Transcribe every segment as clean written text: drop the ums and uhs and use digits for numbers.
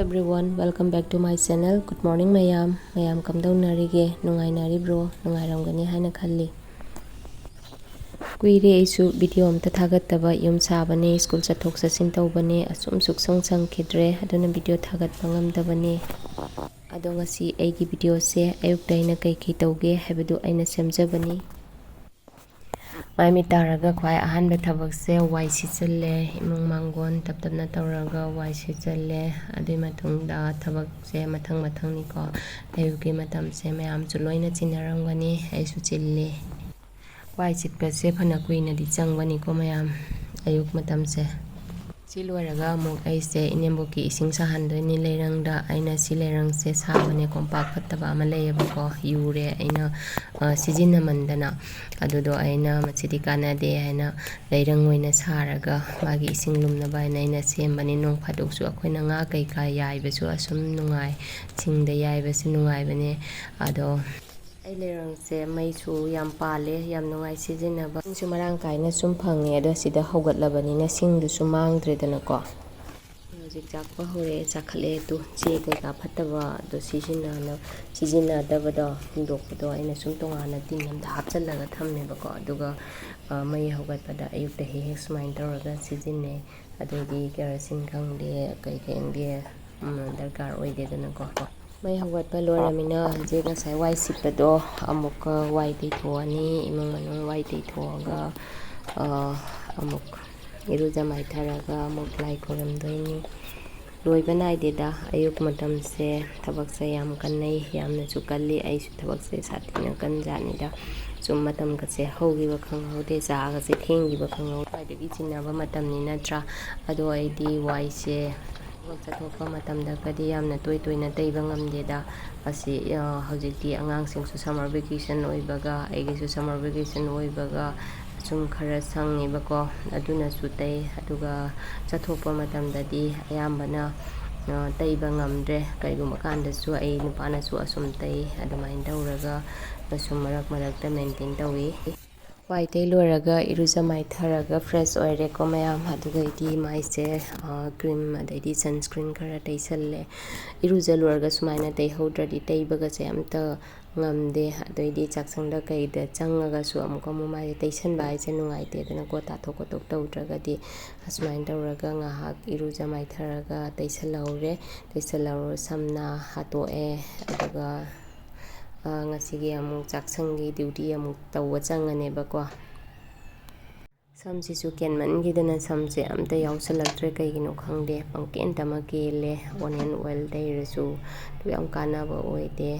everyone, welcome back to my channel. Good morning mayam kamdaunarige nungainaribro nungairamgani haina khalli. Kuire isu video amta thagattaba yum sabane school chathok chasin tawbane asum suksang changkhidre aduna video thagatpa ngamdabane. Ado ngasi aigi video se ayukta aina kai tawge haibadu aina semjabani. Maimi taraga khwai ahanba thabak se wai sichalle imung mangon taptapna tawraga wai sichalle adui matungda thabak se mathang ni ko ayuki matam se mayam chu loina chinaramgani aisu chille wai chitpa se phana kuina di changwani ko mayam ayuk matam se Siluaraga amuk aise inemboki ising sahandoini leirangda aina si leirang se sabane kompak fattaba ama leyabako yure aina sijina mandana adudo aina machidi kanade aina leirang oina saraga magi ising lumnaba aina sembani nong phadoksu akoina nga kaika yaibasu asum nungai chingda yaibasu nungai bane ado ai leirang se maisu yam pale yam nungai sijinaba singsu marang kaina sum phange ado sida hogatlabani na singdu su mangdredana ko hojik jakpa hore chakhale tu che ka phattaba do sijina dabado hindokdo aina sum tongana tinamda hapchallaga thammeba ko aduga mai hogatpada ayukta he smain tawraga sijinne adodi kerosene khangde kai khengde darkar oidedana ko May hawatpa loramina hajik ngasai wai sipado amuk wai teithoani imung manung wai teithoga amuk iruja mai tharaga amuk lai koramdoini loiba naideda ayuk matam se thabak se yam kannai yamna chu kalli aisu thabak se satina kanjanida sum matam ka se hogiba khanghode jaga se thenggiba khanghode paidagi chinaba matamni natra ado aidi wai se chathokpa matamda kadi yamna toina teiba ngamdeda asi hojikti angangsingsu summer vacation oibaga aigisu summer vacation oibaga sum khara sangnibako aduna su tei aduga chathokpa matamdadi ayambana teiba ngamdre kaiguma kandasu ai nupana su asum tei adumain tawraga sum marakta maintain tawi Wai tei loraga iruja mai tharaga fresh oire ko mayam aduga idi mai se cream adaidi sunscreen khara teisalle iruja loraga sumaina tei hodradi teibaga se amta ngamde adoidi chaksangda kaida changaga su amuka mumai teisanba aise nungaite dana ko tathok tawdragadi asmain tawraga ngahak iruja mai tharaga teisalawre samna hatoe aduga ngasigi amuk chaksanggi duty amuk tawwa changanebako samsisu kenmangidana samse amta yawsalaktre kaigino khangde pangken tama kele onion oil teirasu tu yam kanaba oide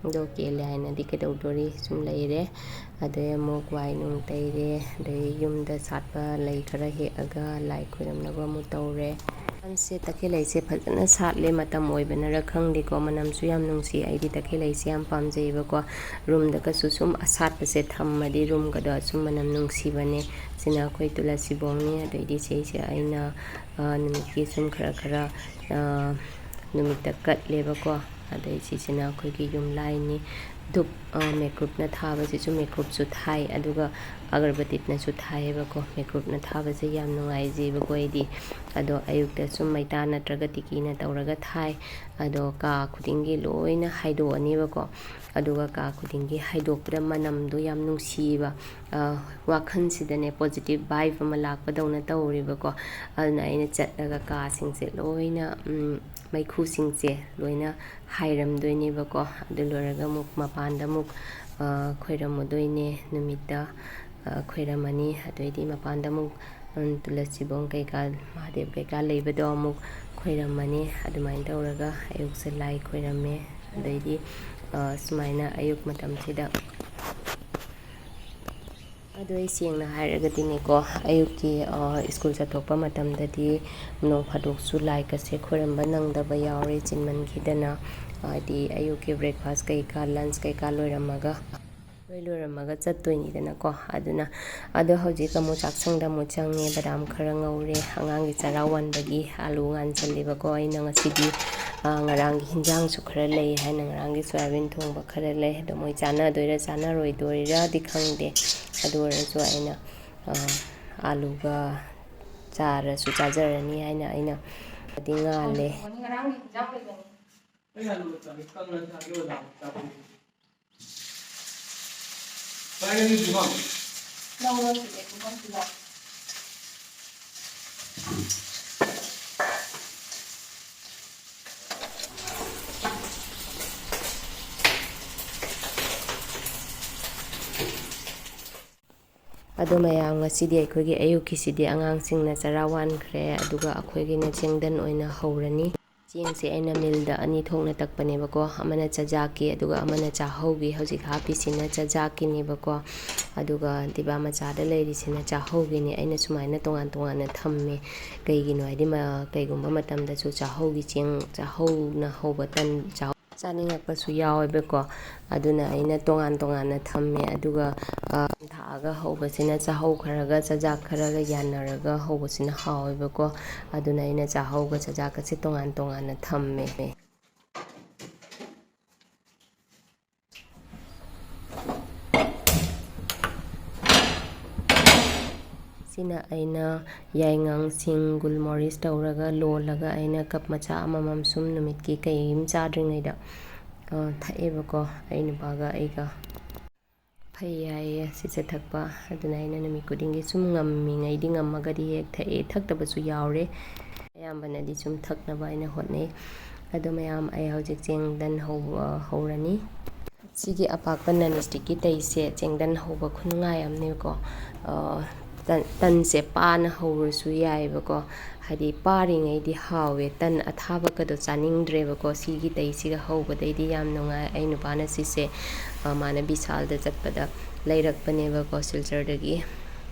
do kele haina dikadawdori sum leire ade amuk wainung teire de yumda satpa lei khara he aga lai khoiramnaba mu tawre Anse takelaise phajana satle matam oibana rakhangdi ko manamsu yam nungsi aidi takelaise yam pamjeiba ko room da ka susum asat pase thammadi room ka da sum manam nungsi bane sina khoi tulasi bongni aidi seise aina numiki sum khara numit takat leba ko adai sina khoi ki yum laini dup makeup na thaba se chu makeup chu thai aduga agarbatit na chu thai ba ko makeup na thaba se yam nungai ji ba ko idi ado ayukta sum maita natraga tiki na tawraga thai ado ka khudingi loina haido ani ba ko aduga ka khudingi haidokpra manam do yam nungsi ba wakhan sidane positive vibe ma lakpa dawna tawri ba ko aduna aina chatlaga ka singse loina maikhu singse loina hairam doini ba ko adu loraga muk mapanda muk khoiramodoine numita khoiramani adoidi mapanda muk tulasi bong kaika mahadev kaika leibado amuk khoiramani adumain tawraga ayuk se lai khoirame adoidi sumaina ayuk matam sida adoi siengna hairagati neko ayuki school chathokpa matamdadi nong phadok su lai ka se khoramba nangdaba yaure chinman khidana adi ayuki breakfast kaika lunch kaika loiramaga chattoini dana ko aduna ado hojik amu chaksangda mu change badam khara ngaure angangi charawan bagi alu ngan chaliba ko aina ngasigi ngarang hinjang su khara lei haina ngarang soyabin thongba khara lei do moi chana doira chana roi doira dikhangde adora su aina aluga chara su chajarani haina aina ꯗꯤ ꯉꯥꯜꯂꯦ ꯑꯗꯣ ꯃꯌꯥꯝ ꯉꯁꯤꯗꯤ ꯑꯩꯈꯣꯏꯒꯤ ꯑꯌꯨꯛꯀꯤꯁꯤꯗꯤ ꯑꯉꯥꯡꯁꯤꯡꯅ ꯆꯔꯥ ꯋꯥꯟꯈ꯭ꯔꯦ ꯑꯗꯨꯒ ꯑꯩꯈꯣꯏꯒꯤꯅ ꯆꯦꯡꯗꯟ ꯑꯣꯏꯅ ꯍꯧꯔꯅꯤ ꯆꯦꯡꯁꯦ ꯑꯩꯅ ꯃꯤꯜꯗ ꯑꯅꯤ ꯊꯣꯛꯅ ꯇꯛꯄꯅꯦꯕꯀꯣ ꯑꯃꯅ ꯆꯖꯥꯛꯀꯤ ꯑꯗꯨꯒ ꯑꯃꯅ ꯆꯥꯍꯧꯒꯤ ꯍꯧꯖꯤꯛ ꯍꯥꯞꯄꯤꯁꯤꯅ ꯆꯖꯥꯛꯀꯤꯅꯦꯕꯀꯣ ꯑꯗꯨꯒ ꯗꯤꯕꯥ ꯃꯆꯥꯗ ꯂꯩꯔꯤꯁꯤꯅ ꯆꯥꯍꯧꯒꯤꯅꯤ ꯑꯩꯅ ꯁꯨꯃꯥꯏꯅ ꯇꯣꯉꯥꯟ ꯇꯣꯉꯥꯟꯅ ꯊꯝꯃꯦ ꯀꯩꯒꯤꯅꯣ ꯍꯥꯏꯗꯤ ꯀꯩꯒꯨꯝꯕ ꯃꯇꯝꯗꯁꯨ ꯆꯥꯍꯧꯒꯤ ꯆꯦꯡ ꯆꯥꯍꯧꯅ ꯍꯧꯕ ꯇꯟ ꯆꯥꯅꯤꯡꯉꯛꯄꯁꯨ ꯌꯥꯎꯋꯦꯕꯀꯣ ꯑꯗꯨꯅ ꯑꯩꯅ ꯇꯣꯉꯥꯟ ꯇꯣꯉꯥꯟꯅ ꯊꯝꯃꯦ ꯑꯗꯨꯒ ꯊꯥꯛꯑꯒ ꯍꯧꯕꯁꯤꯅ ꯆꯥꯍꯧ ꯈꯔꯒ ꯆꯖꯥꯛ ꯈꯔꯒ ꯌꯥꯟꯅꯔꯒ ꯍꯧꯕꯁꯤꯅ ꯍꯥꯎꯋꯦꯕꯀꯣ ꯑꯗꯨꯅ ꯑꯩꯅ ꯆꯥꯍꯧꯒ ꯆꯖꯥꯛꯀꯁꯦ ꯇꯣꯉꯥꯟ ꯇꯣꯉꯥꯟꯅ ꯊꯝꯃꯦ ꯁꯤꯅ ꯑꯩꯅ ꯌꯥꯏꯉꯪꯁꯤꯡ ꯒꯨꯜꯃꯣꯔꯤꯁ ꯇꯧꯔꯒ ꯂꯣꯜꯂꯒ ꯑꯩꯅ ꯀꯞ ꯃꯆꯥ ꯑꯃꯃꯝ ꯁꯨꯝ ꯅꯨꯃꯤꯠꯀꯤ ꯀꯩꯝ ꯆꯥꯗ꯭ꯔꯤꯉꯩꯗ ꯊꯛꯑꯦꯕꯀꯣ ꯑꯩ ꯅꯨꯄꯥꯒ ꯑꯩꯒ ꯐꯩ ꯍꯥꯏꯌꯦ ꯁꯤꯁꯦ ꯊꯛꯄ ꯑꯗꯨꯅ ꯑꯩꯅ ꯅꯨꯃꯤꯠ ꯈꯨꯗꯤꯡꯒꯤ ꯁꯨꯝ ꯉꯝꯃꯤꯉꯩꯗꯤ ꯉꯝꯃꯒꯗꯤ ꯍꯦꯛ ꯊꯛꯑꯦ ꯊꯛꯇꯕꯁꯨ ꯌꯥꯎꯔꯦ ꯑꯌꯥꯝꯕꯅꯗꯤ ꯁꯨꯝ ꯊꯛꯅꯕ ꯑꯩꯅ ꯍꯣꯠꯅꯩ ꯑꯗꯣ ꯃꯌꯥꯝ ꯑꯩ ꯍꯧꯖꯤꯛ ꯆꯦꯡꯗꯟ ꯍꯧꯔꯅꯤ ꯁꯤꯒꯤ ꯑꯄꯥꯛꯄ ꯅꯟ ꯁ꯭ꯇꯤꯛꯀꯤ ꯇꯩꯁꯦ ꯆꯦꯡꯗꯟ ꯍꯧꯕ ꯈꯨꯅꯨꯡꯉꯥꯏ ꯑꯃꯅꯦꯕꯀꯣ ꯇꯟꯁꯦ ꯄꯥꯅ ꯍꯧꯔꯁꯨ ꯌꯥꯏꯑꯕꯀꯣ ꯍꯥꯏꯗꯤ ꯄꯥꯔꯤꯉꯩꯗꯤ ꯍꯥꯎꯋꯦ ꯇꯟ ꯑꯊꯥꯕꯀꯗꯣ ꯆꯥꯅꯤꯡꯗ꯭ꯔꯦꯕꯀꯣ ꯁꯤꯒꯤ ꯇꯩꯁꯤꯒ ꯍꯧꯕꯗꯩꯗꯤ ꯌꯥꯝ ꯅꯨꯡꯉꯥꯏ ꯑꯩ ꯅꯨꯄꯥꯅ ꯁꯤꯁꯦ ꯃꯥꯅ ꯕꯤꯁꯥꯜꯗ ꯆꯠꯄꯗ ꯂꯩꯔꯛꯄꯅꯦꯕꯀꯣ ꯁꯤꯜꯆꯔꯗꯒꯤ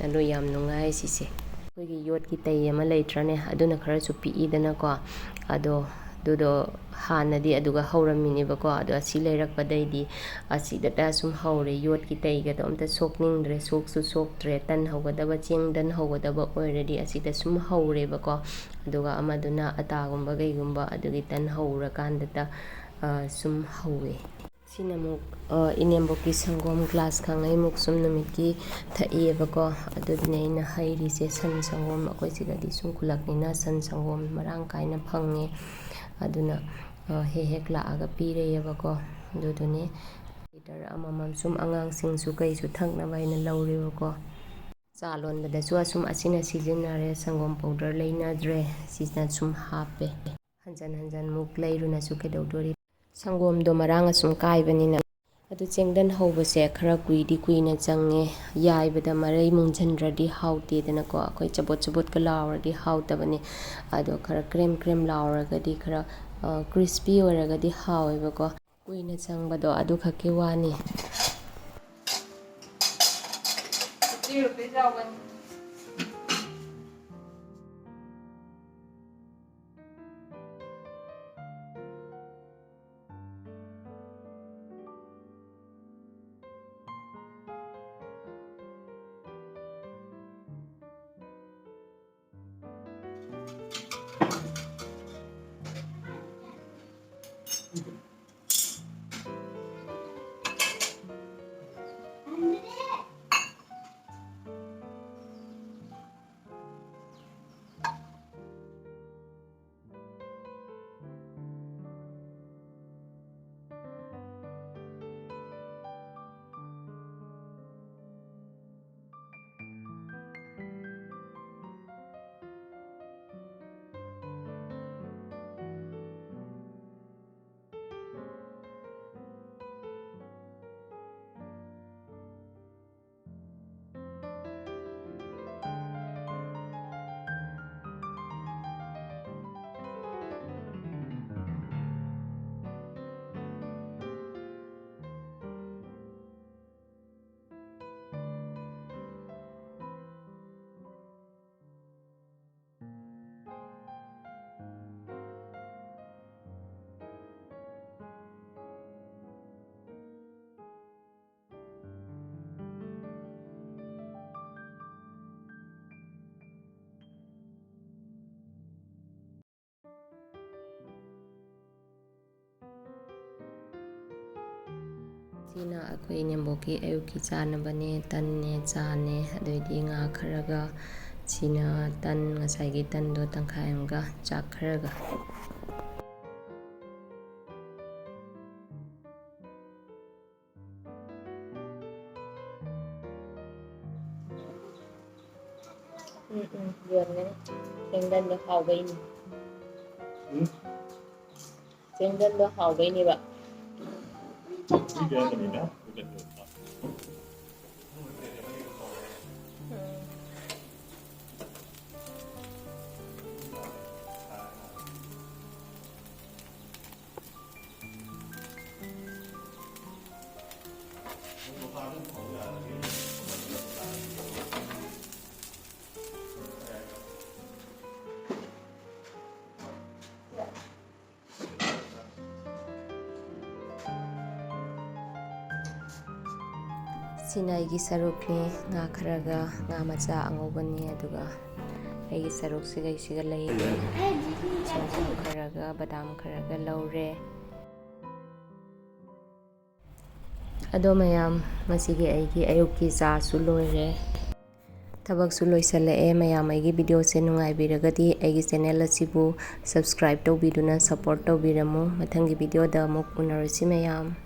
ꯑꯗꯣ ꯌꯥꯝ ꯅꯨꯡꯉꯥꯏ ꯁꯤꯁꯦ ꯑꯩꯈꯣꯏꯒꯤ ꯌꯣꯠꯀꯤ ꯇꯩ ꯑꯃ ꯂꯩꯇ꯭ꯔꯅꯦ ꯑꯗꯨꯅ ꯈꯔꯁꯨ ꯄꯤꯛꯏꯗꯅꯀꯣ ꯑꯗꯨꯗꯣ ꯍꯥꯟꯅꯗꯤ ꯑꯗꯨꯒ ꯍꯧꯔꯝꯃꯤꯅꯦꯕꯀꯣ ꯑꯗꯣ ꯑꯁꯤ ꯂꯩꯔꯛꯄꯗꯩꯗꯤ ꯑꯁꯤꯗꯇ ꯁꯨꯝ ꯍꯧꯔꯦ ꯌꯣꯠꯀꯤ ꯇꯩꯒꯗꯣ ꯑꯝꯇ ꯁꯣꯛꯅꯤꯡꯗ꯭ꯔꯦ ꯁꯣꯛꯁꯨ ꯁꯣꯛꯇ꯭ꯔꯦ ꯇꯟ ꯍꯧꯒꯗꯕ ꯆꯦꯡꯗꯟ ꯍꯧꯒꯗꯕ ꯑꯣꯏꯔꯗꯤ ꯑꯁꯤꯗ ꯁꯨꯝ ꯍꯧꯔꯦꯕꯀꯣ ꯑꯗꯨꯒ ꯑꯃꯗꯨꯅ ꯑꯇꯥꯒꯨꯝꯕ ꯀꯩꯒꯨꯝꯕ ꯑꯗꯨꯒꯤ ꯇꯟ ꯍꯧꯔꯀꯥꯟꯗꯇ ꯁꯨꯝ ꯍꯧꯋꯦ ꯁꯤꯅ ꯑꯃꯨꯛ ꯏꯅꯦꯝꯕꯣꯛꯀꯤ ꯁꯪꯒꯣꯝ ꯒ꯭ꯂꯥꯁ ꯈꯥꯡꯉꯩꯃꯨꯛ ꯁꯨꯝ ꯅꯨꯃꯤꯠꯀꯤ ꯊꯛꯏꯌꯦꯕꯀꯣ ꯑꯗꯨꯗꯨꯅꯦ ꯑꯩꯅ ꯍꯩꯔꯤꯁꯦ ꯁꯟ ꯁꯪꯒꯣꯝ ꯑꯩꯈꯣই ꯁꯤꯗꯗꯤ ꯁꯨꯝ ꯈꯨꯜꯂꯛꯅꯤꯅ ꯁꯟ ꯁꯪꯒꯣꯝ ꯃꯔꯥꯡ ꯀꯥꯏꯅ ꯐꯪꯉꯦ ꯑꯗꯨꯅ ꯍꯦꯛ ꯍꯦꯛ ꯂꯥꯛꯑꯒ ꯄꯤꯔꯛꯑꯦꯕꯀꯣ ꯑꯗꯨꯗꯨꯅꯦ ꯂꯤꯇꯔ ꯑꯃꯃꯝ ꯁꯨꯝ ꯑꯉꯥꯡꯁꯤꯡꯁꯨ ꯀꯩꯁꯨ ꯊꯛꯅꯕ ꯑꯩꯅ ꯂꯧꯔꯦꯕꯀꯣ ꯆꯥ ꯂꯣꯟꯕꯗꯁꯨ ꯑꯁꯨꯝ ꯑꯁꯤꯅ ꯁꯤꯖꯤꯟꯅꯔꯦ ꯁꯪꯒꯣꯝ ꯄꯥꯎꯗꯔ ꯂꯩꯅꯗ꯭ꯔꯦ ꯁꯤꯅ ꯁꯨꯝ ꯍꯥꯞꯄꯦ ꯍꯟꯖꯟ ꯍꯟꯖꯟꯃꯨꯛ ꯂꯩꯔꯨꯅꯁꯨ ꯀꯩꯗꯧꯗꯣꯔꯤ ꯁꯪꯒꯣꯝꯗꯣ ꯃꯔꯥꯡ ꯑꯁꯨꯝ ꯀꯥꯏꯕꯅꯤꯅ ꯑꯗꯨ ꯆꯦꯡꯗꯟ ꯍꯧꯕꯁꯦ ꯈꯔ ꯀꯨꯏꯗꯤ ꯀꯨꯏꯅ ꯆꯪꯉꯦ ꯌꯥꯏꯕꯗ ꯃꯔꯩ ꯃꯨꯡझꯟꯗ꯭ꯔꯗꯤ ꯍꯥꯎꯇꯦꯗꯅꯀꯣ ꯑꯩꯈꯣꯏ ꯆꯕꯣꯠ ꯆꯕꯣꯠꯀ ꯂꯥꯎꯔꯗꯤ ꯍꯥꯎꯇꯕꯅꯦ ꯑꯗꯣ ꯈꯔ ꯀ꯭ꯔꯦꯝ ꯀ꯭ꯔꯦꯝ ꯂꯥꯎꯔꯒꯗꯤꯈꯔ ꯀ꯭ꯔꯤꯁꯄꯤ ꯑꯣꯏꯔꯒꯗꯤ ꯍꯥꯎꯋꯦꯕꯀꯣ ꯀꯨꯏꯅ ꯆꯪꯕꯗꯣ ꯑꯗꯨ ꯈꯛꯀꯤ ꯋꯥꯅꯤ ꯁꯤꯅ ꯑꯩꯈꯣꯏ ꯏꯅꯦꯝꯕꯣꯛꯀꯤ ꯑꯌꯨꯛꯀꯤ ꯆꯥꯅꯕꯅꯦ ꯇꯟꯅꯦ ꯆꯥꯅꯦ ꯑꯗꯩꯗꯤ ꯉꯥ ꯈꯔꯒ Sina tan ngasaygi tando tangkhai amga chak kharaga yun tingdan do haway ni tingdan do haway ni ba Sina aigi sarukni nga kharaga nga macha angobani aduga aigi saruk siga isiga lay kharaga badam kharaga laure ado mayam masigi aigi ayukki cha su loire tabak su loisalae mayam aigi video se nungai biragadi aigi channel asibu subscribe tawbiduna support tawbiramu mathangi video da amuk unarasi mayam